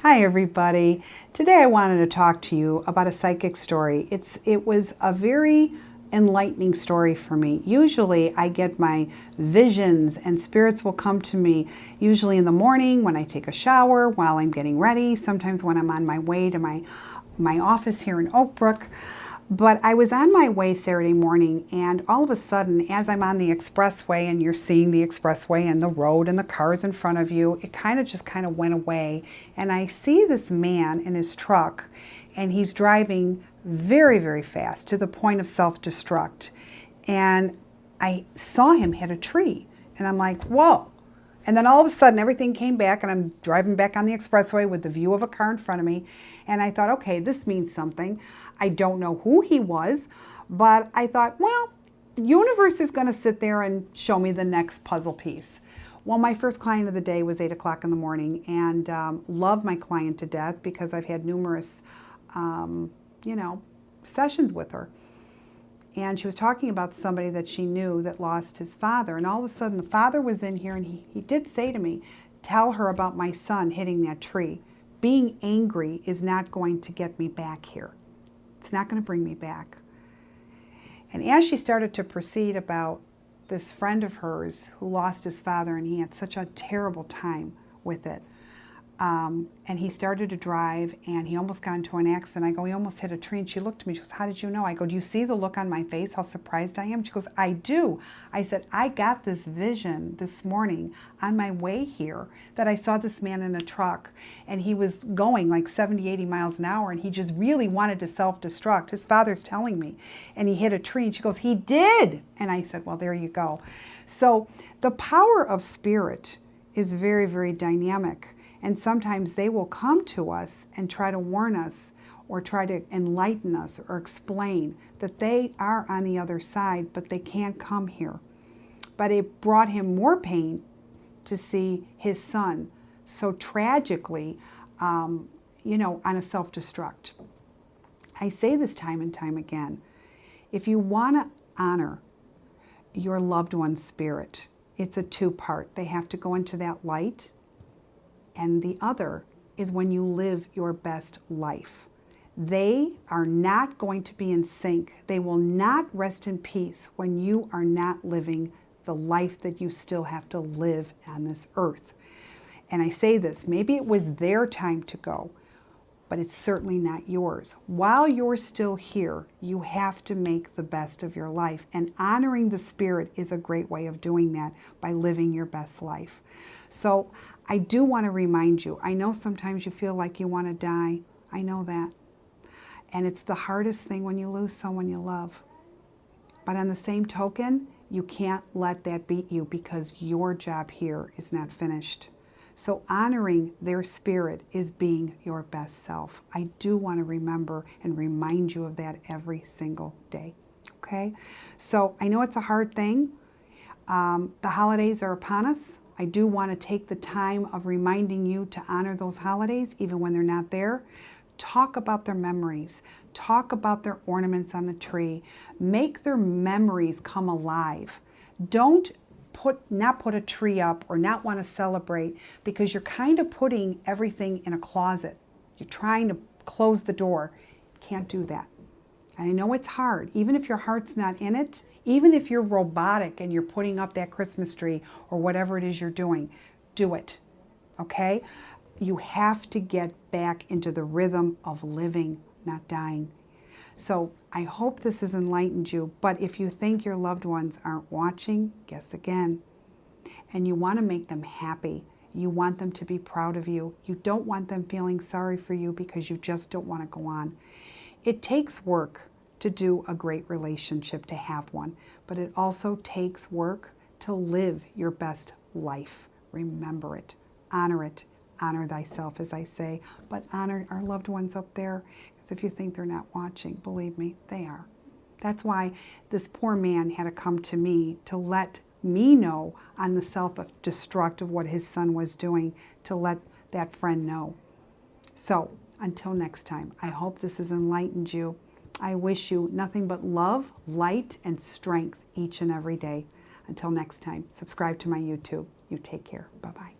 Hi everybody. Today I wanted to talk to you about a psychic story. It was a very enlightening story for me. Usually I get my visions and spirits will come to me usually in the morning when I take a shower, while I'm getting ready, sometimes when I'm on my way to my office here in Oak Brook. But I was on my way Saturday morning, and all of a sudden, as I'm on the expressway and you're seeing the expressway and the road and the cars in front of you, it just went away. And I see this man in his truck, and he's driving very, very fast to the point of self-destruct. And I saw him hit a tree, and I'm like, whoa. And then all of a sudden, everything came back, and I'm driving back on the expressway with the view of a car in front of me. And I thought, okay, this means something. I don't know who he was, but I thought, well, the universe is going to sit there and show me the next puzzle piece. Well, my first client of the day was 8 o'clock in the morning, and love my client to death because I've had numerous, sessions with her. And she was talking about somebody that she knew that lost his father. And all of a sudden, the father was in here, and he did say to me, tell her about my son hitting that tree. Being angry is not going to get me back here. It's not going to bring me back. And as she started to proceed about this friend of hers who lost his father, and he had such a terrible time with it, and he started to drive, and he almost got into an accident. I go, he almost hit a tree. And she looked at me. She goes, how did you know? I go, do you see the look on my face, how surprised I am? She goes, I do. I said, I got this vision this morning on my way here that I saw this man in a truck, and he was going like 70, 80 miles an hour, and he just really wanted to self-destruct. His father's telling me. And he hit a tree. And she goes, he did. And I said, well, there you go. So the power of spirit is very, very dynamic. And sometimes they will come to us and try to warn us or try to enlighten us or explain that they are on the other side, but they can't come here. But it brought him more pain to see his son so tragically, on a self-destruct. I say this time and time again. If you want to honor your loved one's spirit, it's a two-part. They have to go into that light. And the other is when you live your best life. They are not going to be in sync. They will not rest in peace when you are not living the life that you still have to live on this earth. And I say this, maybe it was their time to go, but it's certainly not yours. While you're still here, you have to make the best of your life. And honoring the spirit is a great way of doing that by living your best life. So I do want to remind you, I know sometimes you feel like you want to die. I know that. And it's the hardest thing when you lose someone you love. But on the same token, you can't let that beat you because your job here is not finished. So honoring their spirit is being your best self. I do want to remember and remind you of that every single day. Okay? So I know it's a hard thing. The holidays are upon us. I do want to take the time of reminding you to honor those holidays, even when they're not there. Talk about their memories. Talk about their ornaments on the tree. Make their memories come alive. Don't not put a tree up or not want to celebrate because you're kind of putting everything in a closet. You're trying to close the door. Can't do that. And I know it's hard, even if your heart's not in it, even if you're robotic and you're putting up that Christmas tree or whatever it is you're doing, do it, okay? You have to get back into the rhythm of living, not dying. So I hope this has enlightened you, but if you think your loved ones aren't watching, guess again. And you want to make them happy. You want them to be proud of you. You don't want them feeling sorry for you because you just don't want to go on. It takes work to do a great relationship, to have one, but it also takes work to live your best life. Remember it, honor thyself, as I say, but honor our loved ones up there, because if you think they're not watching, believe me, they are. That's why this poor man had to come to me to let me know on the self-destruct of what his son was doing, to let that friend know. So until next time, I hope this has enlightened you. I wish you nothing but love, light, and strength each and every day. Until next time, subscribe to my YouTube. You take care. Bye-bye.